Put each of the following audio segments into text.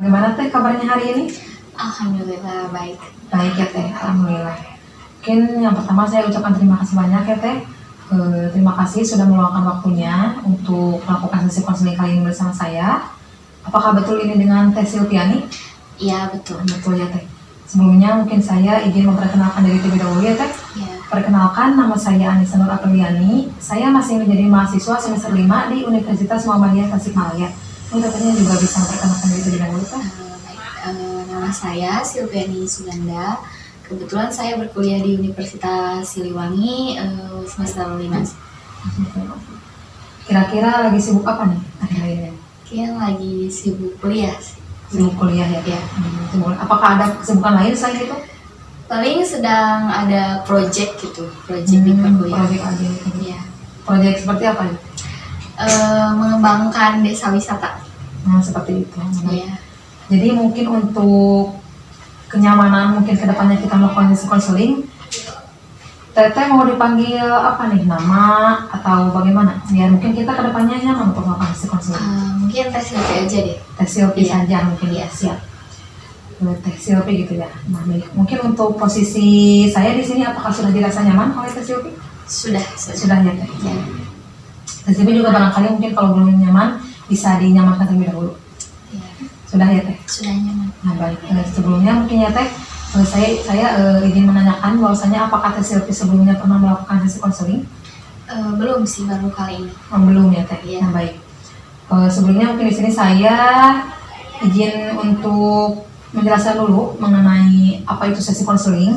Bagaimana teh kabarnya hari ini? Alhamdulillah baik. Baik ya teh, alhamdulillah. Mungkin yang pertama saya ucapkan terima kasih banyak ya teh. Terima kasih sudah meluangkan waktunya untuk melakukan sesi konseling kali ini bersama saya. Apakah betul ini dengan Teh Silviani? Iya betul. Betul ya teh. Sebelumnya mungkin saya izin memperkenalkan diri terlebih dahulu ya teh. Ya. Perkenalkan, nama saya Anissa Nur Apriliani. Saya masih menjadi mahasiswa semester 5 di Universitas Muhammadiyah Tasikmalaya. Mungkin tetehnya juga bisa memperkenalkan diri terlebih dahulu teh. Nama saya Silviani Suganda. Kebetulan saya berkuliah di Universitas Siliwangi semester 5. Kira-kira lagi sibuk apa nih akhir-akhir ini? Mungkin lagi sibuk kuliah sih. Sibuk kuliah ya? Ya. Apakah ada kesibukan lain selain itu? Paling sedang ada project gitu, project di perkuliahan. Proyek aja gitu. Ya. Proyek seperti apa ya? Mengembangkan desa wisata. Nah, seperti itu. Ya. Jadi mungkin untuk kenyamanan mungkin kedepannya kita melakukan sesi konseling, Teteh mau dipanggil apa nih, nama atau bagaimana? Biar mungkin kita kedepannya nyaman untuk melakukan sesi konseling. Mungkin tes aja deh. Teh Silvi Iya. saja mungkin ya, Iya. siap. Teh Silvi gitu ya. Nah, baik. Mungkin untuk posisi saya di sini apakah sudah dirasa nyaman oleh Teh Silvi? Sudah. Sudah ya Teh. Ya. Teh Silvi juga barangkali mungkin kalau belum nyaman bisa dinyamankan terlebih dahulu. Ya. Sudah ya Teh. Sudah nyaman. Nah baik, sebelumnya mungkin ya Teh, saya izin menanyakan bahwasanya apakah Teh Silvi sebelumnya pernah melakukan sesi konseling? Belum sih, baru kali ini. Belum ya Teh. Iya. Nah baik. Sebelumnya mungkin di sini saya izin untuk menjelaskan dulu mengenai apa itu sesi konseling.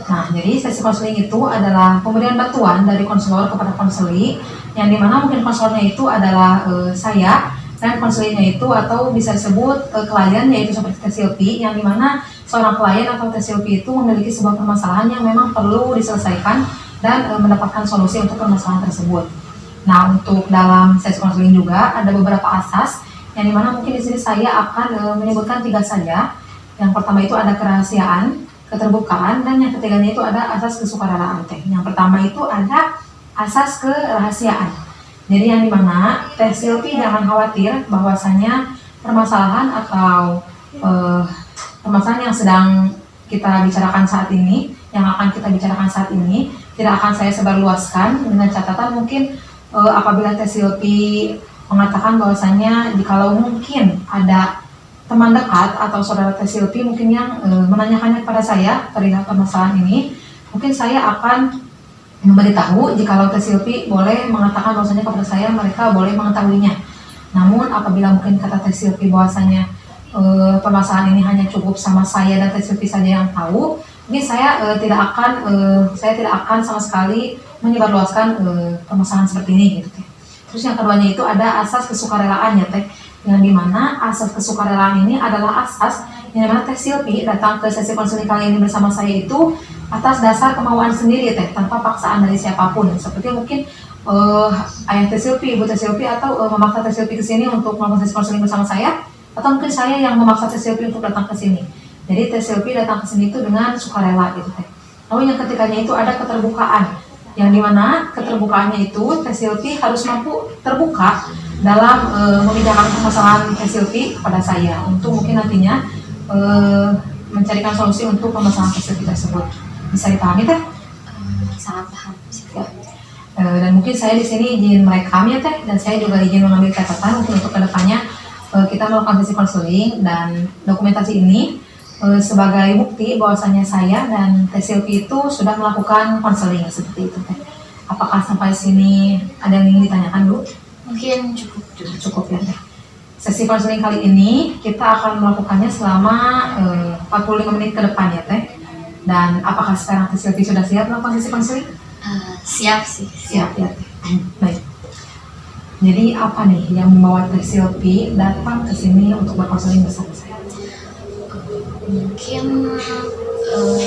Nah, jadi sesi konseling itu adalah pemberian bantuan dari konselor kepada konseli, yang dimana mungkin konselornya itu adalah saya, dan konselingnya itu atau bisa disebut klien, yaitu seperti Teh Silvi, yang dimana seorang klien atau Teh Silvi itu memiliki sebuah permasalahan yang memang perlu diselesaikan dan mendapatkan solusi untuk permasalahan tersebut. Nah, untuk dalam sesi konseling juga ada beberapa asas, yang dimana mungkin di sini saya akan menyebutkan 3 saja. Yang pertama itu ada kerahasiaan, keterbukaan, dan yang ketiganya itu ada asas kesukarelaan Teh. Yang pertama itu ada asas kerahasiaan. Jadi yang dimana Teh Silvi jangan khawatir bahwasanya permasalahan atau permasalahan yang sedang kita bicarakan saat ini, yang akan kita bicarakan saat ini, tidak akan saya sebarluaskan, dengan catatan mungkin apabila Teh Silvi mengatakan bahwasanya jikalau mungkin ada teman dekat atau saudara Teh Silvi mungkin yang menanyakannya kepada saya perihal permasalahan ini, mungkin saya akan memberitahu jikalau Teh Silvi boleh mengatakan bahwasanya kepada saya mereka boleh mengetahuinya. Namun apabila mungkin kata Teh Silvi bahwasanya permasalahan ini hanya cukup sama saya dan Teh Silvi saja yang tahu, ini saya tidak akan sama sekali menyebarluaskan permasalahan seperti ini gitu Teh. Terus yang keduanya itu ada asas kesukarelaan ya Teh, yang dimana asas kesukarelaan ini adalah asas yang dimana Teh Silvi datang ke sesi konseling kali ini bersama saya itu atas dasar kemauan sendiri Teh, tanpa paksaan dari siapapun. Seperti mungkin ayah Teh Silvi, ibu Teh Silvi, atau memaksa Teh Silvi ke sini untuk melakukan sesi konseling bersama saya, atau mungkin saya yang memaksa Teh Silvi untuk datang ke sini. Jadi Teh Silvi datang ke sini itu dengan sukarela gitu Teh. Lalu yang ketiganya itu ada keterbukaan, yang dimana keterbukaannya itu Teh Silvi harus mampu terbuka dalam membicarakan permasalahan Teh Silvi kepada saya untuk mungkin nantinya mencarikan solusi untuk permasalahan Teh Silvi tersebut. Bisa dipahami Teh? Sangat paham. Ya. Dan mungkin saya di sini izin merekam ya Teh, dan saya juga izin mengambil catatan mungkin untuk kedepannya kita melakukan sesi konseling, dan dokumentasi ini sebagai bukti bahwasanya saya dan Teh Silvi itu sudah melakukan konseling seperti itu Teh. Apakah sampai sini ada yang ingin ditanyakan dulu? Mungkin cukup. Cukup ya Teh. Sesi konseling kali ini kita akan melakukannya selama 45 menit ke depan ya Teh. Dan apakah sekarang Teh Silvi sudah siap melakukan sesi konseling? Siap sih. Siap ya Teh. Baik. Jadi apa nih yang membawa Teh Silvi datang ke sini untuk berkonseling bersama saya? Mungkin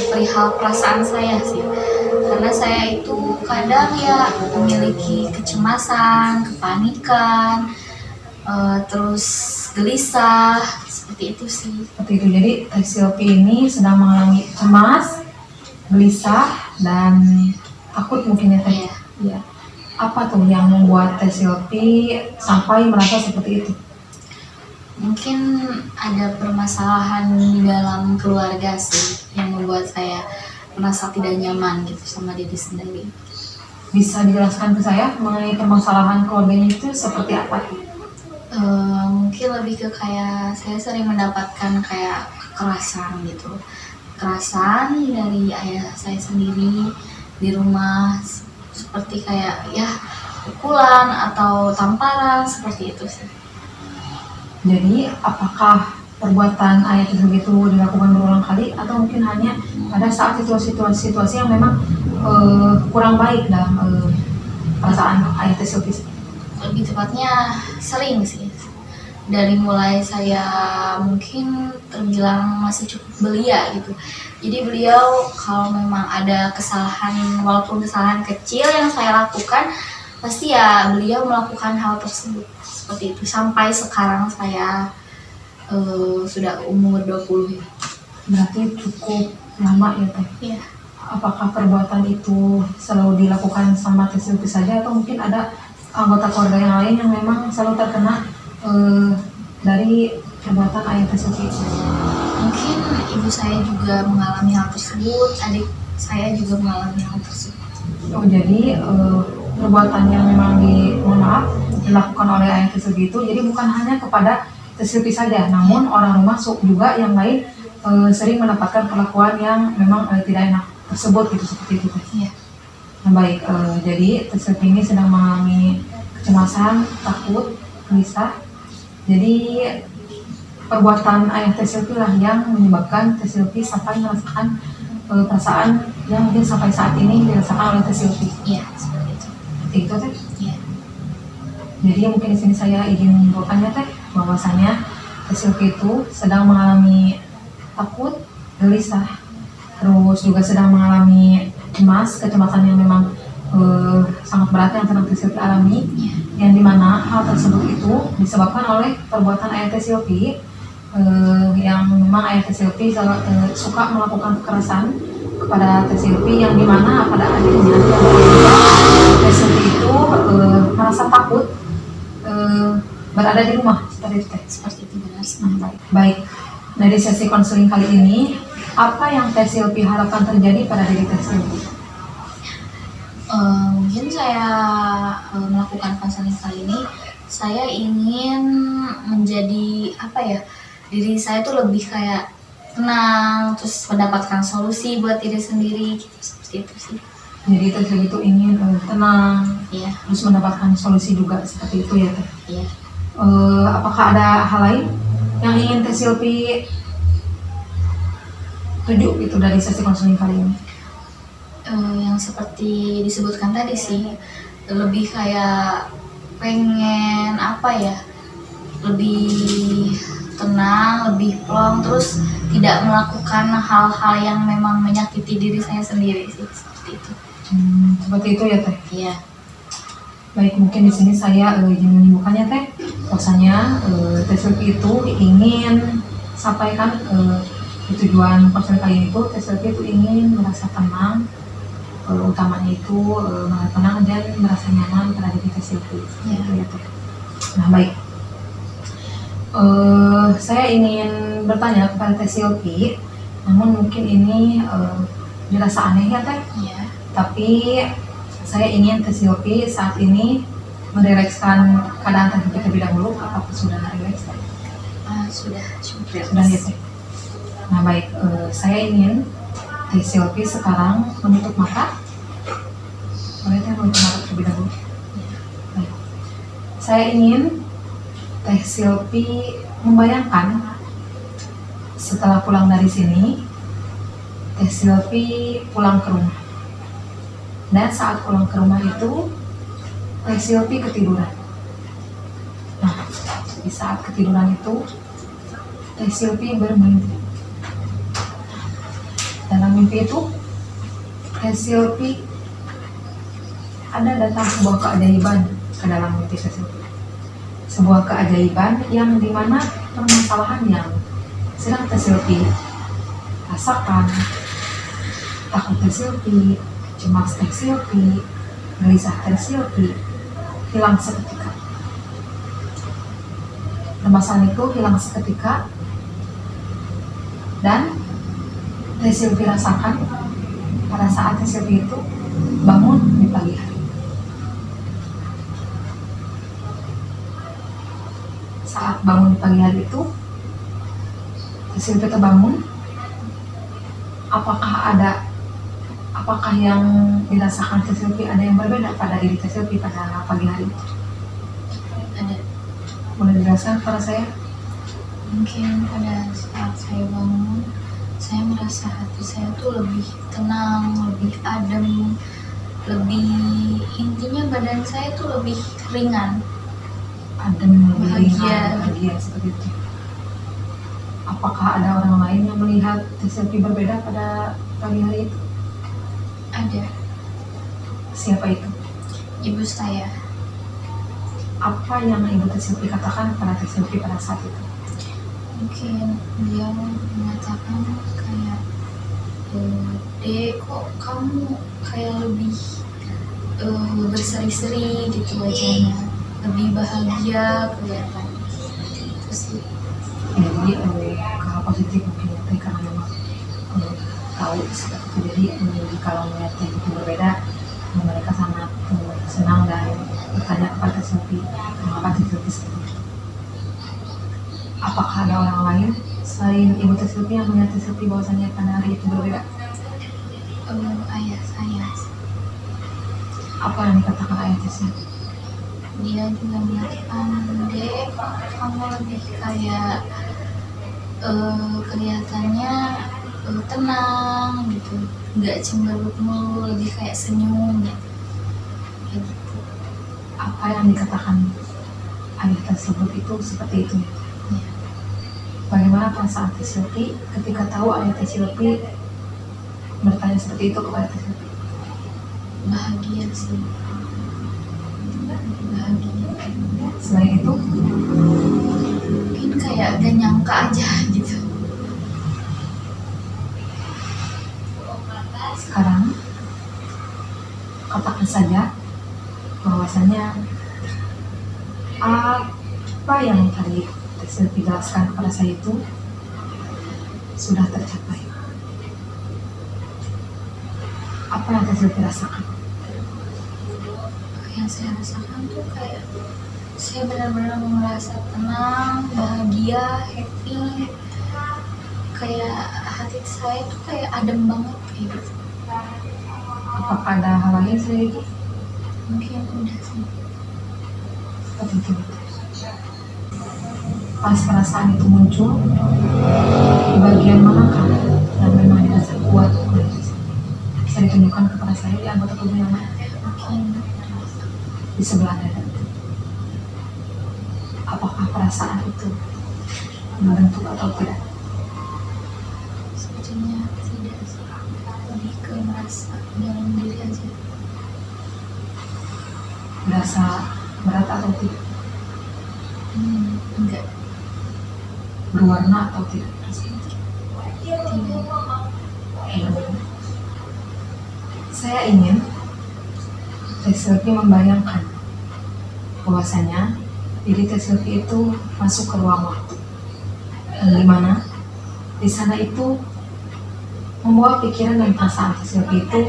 perihal perasaan saya sih, karena saya itu kadang ya memiliki kecemasan, kepanikan, terus gelisah, seperti itu sih. Seperti itu. Jadi Teh Silvi ini sedang mengalami cemas, gelisah, dan takut mungkin ya Teh. Iya. Ya. Apa tuh yang membuat Teh Silvi sampai merasa seperti itu? Mungkin ada permasalahan di dalam keluarga sih yang membuat saya merasa tidak nyaman gitu sama diri sendiri. Bisa dijelaskan ke saya mengenai permasalahan keluarganya itu seperti apa? Mungkin lebih ke kayak saya sering mendapatkan kayak kekerasan gitu, kekerasan dari ayah saya sendiri di rumah, seperti kayak ya pukulan atau tamparan seperti itu sih. Jadi apakah perbuatan ayah tersebut itu dilakukan berulang kali atau mungkin hanya pada saat situasi yang memang kurang baik dalam perasaan ayah tersebut? Lebih tepatnya sering sih, dari mulai saya mungkin terbilang masih cukup belia gitu. Jadi beliau kalau memang ada kesalahan, walaupun kesalahan kecil yang saya lakukan, pasti ya beliau melakukan hal tersebut seperti itu sampai sekarang saya sudah umur 20 ya. Berarti cukup lama ya Teh? Iya. Apakah perbuatan itu selalu dilakukan sama tersebut saja atau mungkin ada anggota keluarga yang lain yang memang selalu terkena dari perbuatan ayah tersebut? Mungkin ibu saya juga mengalami hal tersebut, adik saya juga mengalami hal tersebut. Oh jadi perbuatan yang memang dilakukan oleh ayah tersebut itu jadi bukan hanya kepada tersebut saja, namun orang rumah juga yang lain sering mendapatkan perlakuan yang memang tidak enak tersebut gitu, seperti itu. Iya. Nah baik, jadi tersebut ini sedang mengalami kecemasan, takut, gelisah. Jadi perbuatan ayah tersebut lah yang menyebabkan tersebut sampai merasakan perasaan yang mungkin sampai saat ini dirasakan oleh tersebut. Iya, seperti itu. Seperti itu Teh. Iya. Jadi mungkin di sini saya izin bertanya Teh, bahwasanya tersebut itu sedang mengalami takut, gelisah, terus juga sedang mengalami kecemasan yang memang sangat berat yang sedang tersebut alami, yang dimana hal tersebut itu disebabkan oleh perbuatan ayah tersebut yang memang ayah tersebut suka melakukan kekerasan kepada tersebut, yang dimana pada akhirnya tersebut itu merasa takut berada di rumah seperti itu. Seperti itu benar. Baik. Nah di sesi konseling kali ini apa yang Teh Silvi harapkan terjadi pada diri Teh Silvi? Mungkin saya melakukan konseling kali ini, saya ingin menjadi diri saya tuh lebih kayak tenang, terus mendapatkan solusi buat diri sendiri gitu, seperti itu sih. Jadi Teh Silvi itu ingin tenang, Iya. terus mendapatkan solusi juga seperti itu ya Teh. Iya. Apakah ada hal lain yang ingin Teh Silvi tuju gitu dari sesi konseling kali ini? Yang seperti disebutkan tadi sih, lebih kayak pengen lebih tenang, lebih plong, terus tidak melakukan hal-hal yang memang menyakiti diri saya sendiri sih, seperti itu. Seperti itu ya Teh. Iya. Baik, mungkin di sini saya izin menyimpulkannya Teh, bahwasanya Teh Silvi itu ingin sampaikan tujuan konseling kali ini itu Teh Silvi itu ingin merasa tenang, utamanya itu merasa tenang dan merasa nyaman pada diri Teh Silvi. Ya. Ya, Teh. Nah baik, saya ingin bertanya kepada Teh Silvi, namun mungkin ini dirasa aneh ya Teh. Iya. Tapi saya ingin Teh Silvi saat ini merilekskan keadaan Teh Silvi terlebih dahulu. Apakah sudah rileks? Sudah cukup. Sudah ya Teh. Nah baik, saya ingin Teh Silvi sekarang menutup mata. Boleh Teh menutup mata terlebih dahulu? Baik. Saya ingin Teh Silvi membayangkan setelah pulang dari sini, Teh Silvi pulang ke rumah. Dan saat pulang ke rumah itu, Teh Silvi ketiduran. Nah, di saat ketiduran itu, Teh Silvi bermimpi. Dalam mimpi itu, Teh Silvi ada datang sebuah keajaiban ke dalam mimpi Teh Silvi. Sebuah keajaiban yang dimana permasalahan yang sedang Teh Silvi rasakan, takut Teh Silvi, cemas Teh Silvi, gelisah Teh Silvi hilang seketika. permasalahan itu hilang seketika dan Teh Silvi rasakan pada saat Teh Silvi itu bangun di pagi hari. Saat bangun di pagi hari itu, Teh Silvi terbangun. Apakah yang dirasakan Teh Silvi ada yang berbeda pada diri Teh Silvi pada pagi hari itu? Ada. Boleh dijelaskan kepada saya? Mungkin pada saat saya bangun, saya merasa hati saya tuh lebih tenang, lebih adem, lebih intinya badan saya tuh lebih ringan. Adem, Bahagia. bahagia seperti itu. Apakah ada orang lain yang melihat Teh Silvi berbeda pada pagi hari itu? Ada. Siapa itu? Ibu saya. Apa yang Ibu Teh Silvi katakan pada Teh Silvi pada saat itu? Mungkin dia mengatakan kayak, Dek, kok kamu kayak lebih berseri-seri gitu wajahnya, lebih bahagia kelihatan. Itu sih. Ya, jadi hal positif mungkin ya, karena memang tahu seperti itu. Jadi kalau melihat yang itu berbeda, mereka sangat senang dan bertanya kepada Teh Silvi, mengapa Teh Silvi seperti itu. Apakah ada orang lain selain Ibu Teh Silvi yang melihat Teh Silvi bahwasannya pada hari itu berbeda? Ayah saya. Apa yang dikatakan ayah Teh Silvi? Dia juga mengatakan, Dek, kamu lebih kayak kelihatannya tenang gitu, nggak cemberut mulu, lebih kayak senyum gitu. Kayak gitu. Apa yang dikatakan ayah tersebut itu seperti itu? Ya. Bagaimana perasaan Teh Silvi ketika tahu ayah Teh Silvi bertanya seperti itu kepada Teh Silvi? Bahagia sih. Bahagia. Selain itu, Mungkin kayak gak nyangka aja gitu. sekarang katakan saja bahwasanya apa yang tadi Teh Silvi jelaskan kepada saya itu sudah tercapai. Apa yang Teh Silvi rasakan? Yang saya rasakan tuh kayak saya benar-benar merasa tenang, bahagia, happy. Kayak hati saya tuh kayak adem banget kayak gitu. Apakah ada hal lain selain itu? Mungkin udah sih. Seperti itu. Pas perasaan itu muncul, di bagian manakah yang memang dirasa kuat? Bisa ditunjukkan kepada saya di anggota tubuh yang mana? Mungkin Di sebelah dada. Apakah perasaan itu membentuk atau tidak? sebetulnya tidak sih. Lebih ke merasa dalam diri aja. Berasa berat atau tidak? Enggak. Berwarna atau tidak? Tidak. Saya ingin Teh Silvi membayangkan bahwasanya diri Teh Silvi itu masuk ke ruang waktu, di mana di sana itu membawa pikiran dan perasaan Teh Silvi itu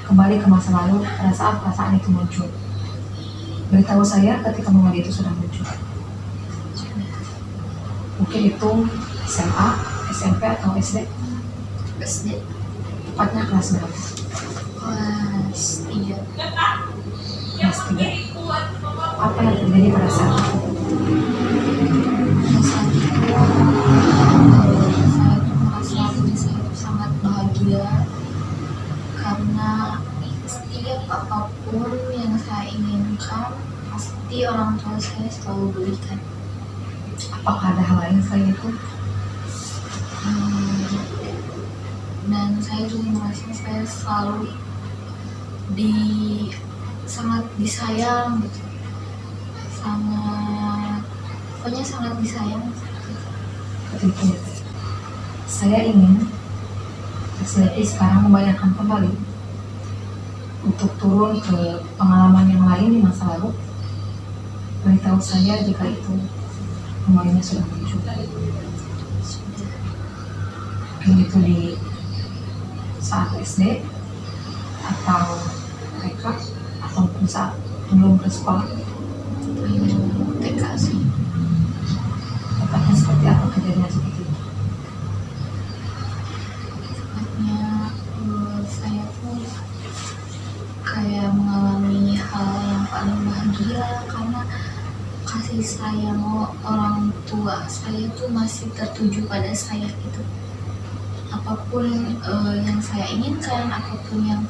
kembali ke masa lalu pada saat perasaan itu muncul. Beritahu saya ketika momen itu sudah muncul. Mungkin itu SMA, SMP atau SD. SD. Tepatnya kelas berapa? Kelas 3. Kelas 3. Apa yang terjadi pada saat itu? Pada saat itu saya tuh merasa diri saya tuh sangat bahagia karena setiap apapun yang saya inginkan pasti orang tua saya selalu belikan. Apakah ada hal lain selain itu? Dan saya juga merasa saya selalu sangat disayang gitu, pokoknya sangat disayang. Seperti itu. Saya ingin Teh Silvi sekarang membayangkan kembali untuk turun ke pengalaman yang lain di masa lalu. Beritahu saya jika itu memorinya sudah muncul. Sudah. Mungkin itu di saat SD atau TK ataupun saat belum ke sekolah. TK sih. Tepatnya seperti apa kejadian seperti itu? Tepatnya saya pun kayak mengalami hal yang paling bahagia karena kasih sayang orang tua saya tuh masih tertuju pada saya gitu. Apapun yang saya inginkan, apapun yang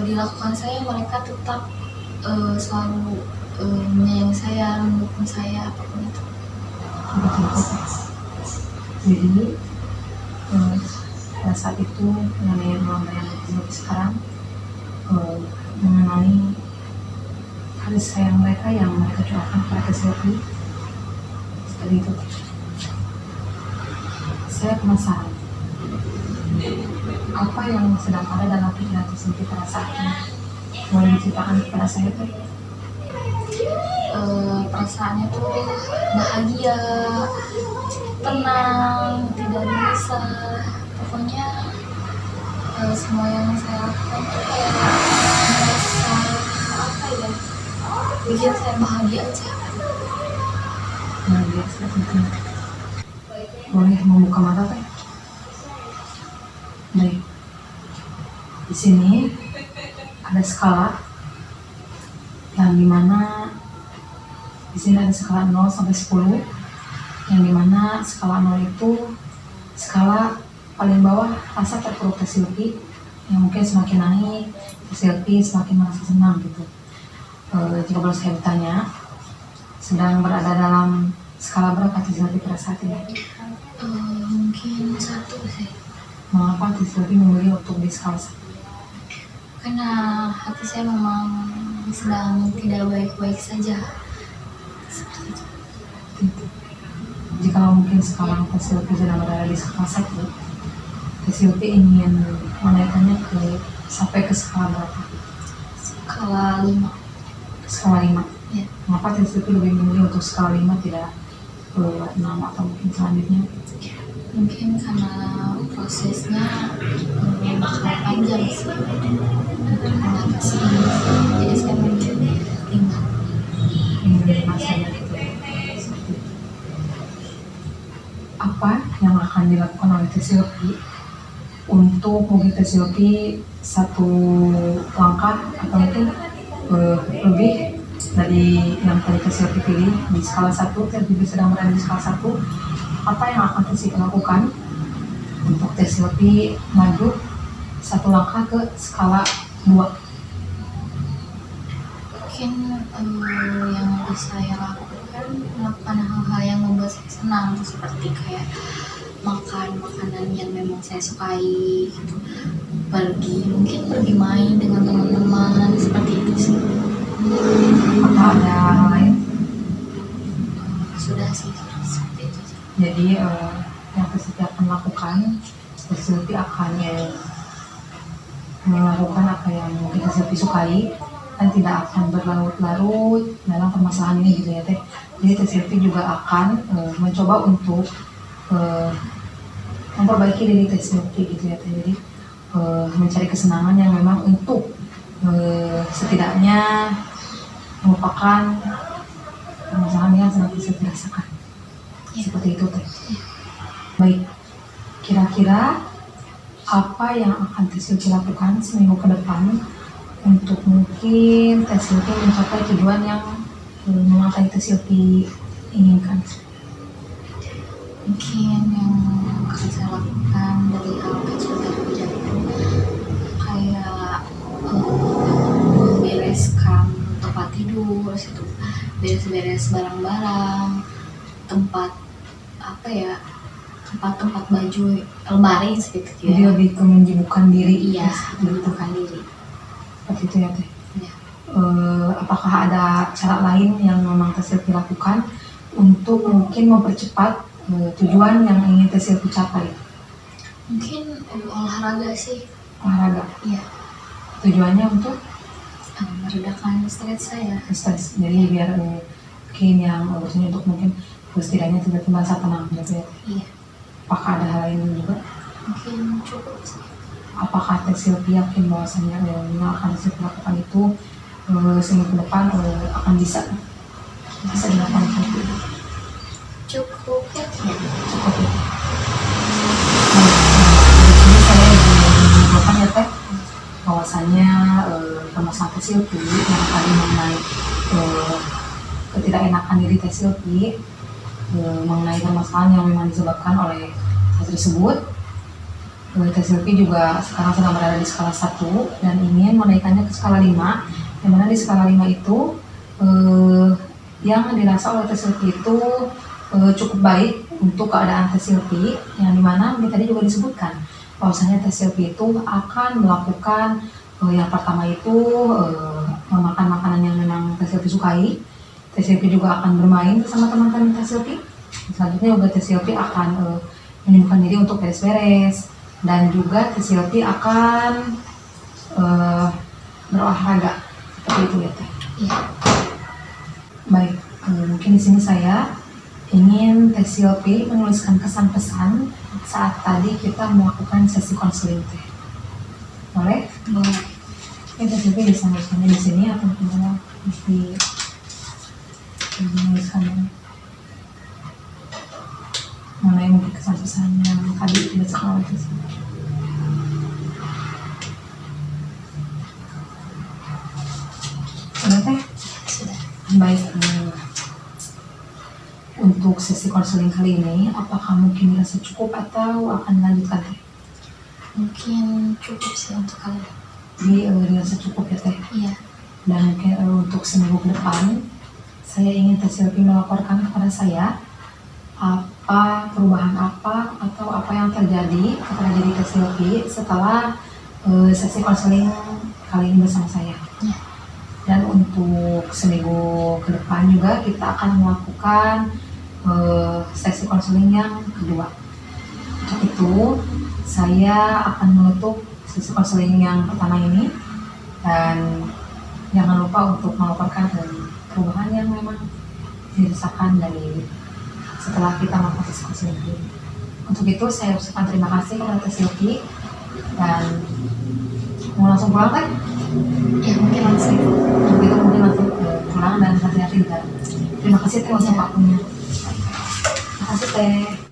dilakukan saya, mereka tetap selalu menyayangi saya, mendukung saya, apapun itu. Betul-betul. Jadi pada saat itu mengenai mama yang seperti sekarang mengenai kasih sayang mereka yang mereka curahkan kepada Silvi seperti itu. Saya penasaran apa yang sedang ada dalam pikiran Silvi pada saat ini. Boleh diceritakan kepada saya tuh? Perasaannya tuh bahagia, tenang, tidak bisa, pokoknya semua yang saya lakukan tuh kayak merasa apa ya, bikin saya bahagia aja. Bahagia seperti itu. Boleh membuka mata teh? Baik. Di sini ada skala yang dimana di sini ada skala 0 sampai 10, yang dimana skala 0 itu skala paling bawah rasa terpuruk Silvi, yang mungkin semakin naik Silvi semakin merasa senang gitu. Jika boleh saya bertanya, sedang berada dalam skala berapa Silvi pada saat ini? Mungkin 1 sih, Mengapa Silvi memilih untuk di skala 1? karena hati saya memang sedang tidak baik-baik saja. Seperti itu. Jika mungkin sekarang Silvi sedang berada di skala 1, Silvi ingin menaikkannya sampai ke skala berapa? Skala 5. Skala 5. Ya. Mengapa Silvi lebih memilih untuk skala 5 tidak ke 6 atau mungkin selanjutnya? Mungkin karena prosesnya bakal panjang sih untuk mengatasi ini. Jadi saya memilih 5. Ingin saja gitu. Apa yang akan dilakukan oleh Silvi untuk mungkin Silvi satu langkah atau mungkin lebih dari yang tadi Silvi pilih di skala 1, Silvi sedang berada di skala 1, apa yang akan Silvi lakukan untuk Silvi maju satu langkah ke skala 2? Mungkin yang bisa saya lakukan, melakukan hal-hal yang membuat saya senang, seperti kayak makan makanan yang memang saya sukai gitu, mungkin pergi main dengan teman-teman, seperti itu sih. Apa ada hal lain? Sudah sih, seperti itu sih. Jadi yang Silvi akan lakukan, Silvi akan melakukan apa yang mungkin Silvi sukai dan tidak akan berlarut-larut dalam permasalahan ini gitu ya teh. Jadi Silvi juga akan mencoba untuk memperbaiki diri Silvi gitu ya teh. Jadi mencari kesenangan yang memang untuk setidaknya melupakan permasalahan yang sedang Silvi rasakan. Seperti itu teh. Baik, kira-kira apa yang akan Silvi lakukan seminggu ke depan untuk mungkin Silvi mencapai tujuan yang memang Silvi inginkan? Mungkin yang akan saya lakukan dari hal kecil terjadi kayak membereskan tempat tidur, situ beres-beres barang-barang, tempat baju, lemari seperti itu Jadi ya. lebih ke menyibukkan diri. Iya, menyibukkan diri. Seperti itu ya teh. Ya. Apakah ada cara lain yang memang Silvi lakukan untuk mungkin mempercepat tujuan yang ingin Silvi capai? Mungkin olahraga sih. Olahraga. Iya. Tujuannya untuk Meredakan stres saya. stres. Jadi biar mungkin yang maksudnya untuk mungkin setidaknya tiba-tiba merasa tenang gitu ya. Iya, Apakah ada hal lain juga? mungkin cukup sih. Apakah Teh Silvi yakin bahwasanya yang akan Silvi lakukan itu seminggu ke depan akan bisa dilakukan seperti itu? Cukup yakin. Cukup ya. Nah, di sini saya menyimpulkan ya Teh bahwasanya permasalahan Teh Silvi yang tadi mengenai ketidakenakan diri Teh Silvi mengenai permasalahan yang memang disebabkan oleh hal tersebut. Teh Silvi juga sekarang sedang berada di skala 1 dan ingin menaikkannya ke skala 5, yang mana di skala 5 itu yang dirasa oleh Teh Silvi itu cukup baik untuk keadaan Teh Silvi, yang dimana tadi juga disebutkan bahwasanya Teh Silvi itu akan melakukan yang pertama itu memakan makanan yang memang Teh Silvi sukai. Teh Silvi juga akan bermain bersama teman-teman Teh Silvi. Selanjutnya juga Teh Silvi akan menyembuhkan diri untuk beres-beres, dan juga Teh Silvi akan berolahraga seperti itu ya Teh. Iya. Baik, mungkin di sini saya ingin Teh Silvi menuliskan kesan-pesan saat tadi kita melakukan sesi konseling Teh. Boleh? Boleh. Teh Silvi bisa menuliskannya di sini atau gimana? Mesti menuliskannya. Mana yang mungkin kesan-pesan yang tadi dibacakan oleh Teh Silvi? Sudah Teh? Sudah. Baik, untuk sesi konseling kali ini, apakah mungkin dirasa cukup atau akan dilanjutkan Teh? Mungkin cukup sih untuk kali ini. Jadi dirasa cukup ya Teh. Iya. Dan mungkin untuk seminggu ke depan, saya ingin Teh Silvi melaporkan kepada saya apa perubahan apa atau apa yang terjadi kepada diri Teh Silvi setelah sesi konseling kali ini bersama saya. Iya. Dan untuk seminggu ke depan juga kita akan melakukan sesi konseling yang kedua. Untuk itu saya akan menutup sesi konseling yang pertama ini, dan jangan lupa untuk melaporkan perubahan yang memang dirasakan dari setelah kita melakukan sesi konseling ini. Untuk itu saya ucapkan terima kasih kepada Teh Silvi, dan mau langsung pulang Teh? Ya, mungkin langsung. Untuk itu mungkin langsung pulang dan hati-hati di dalam. Terima kasih Teh untuk waktunya. Terima kasih Teh.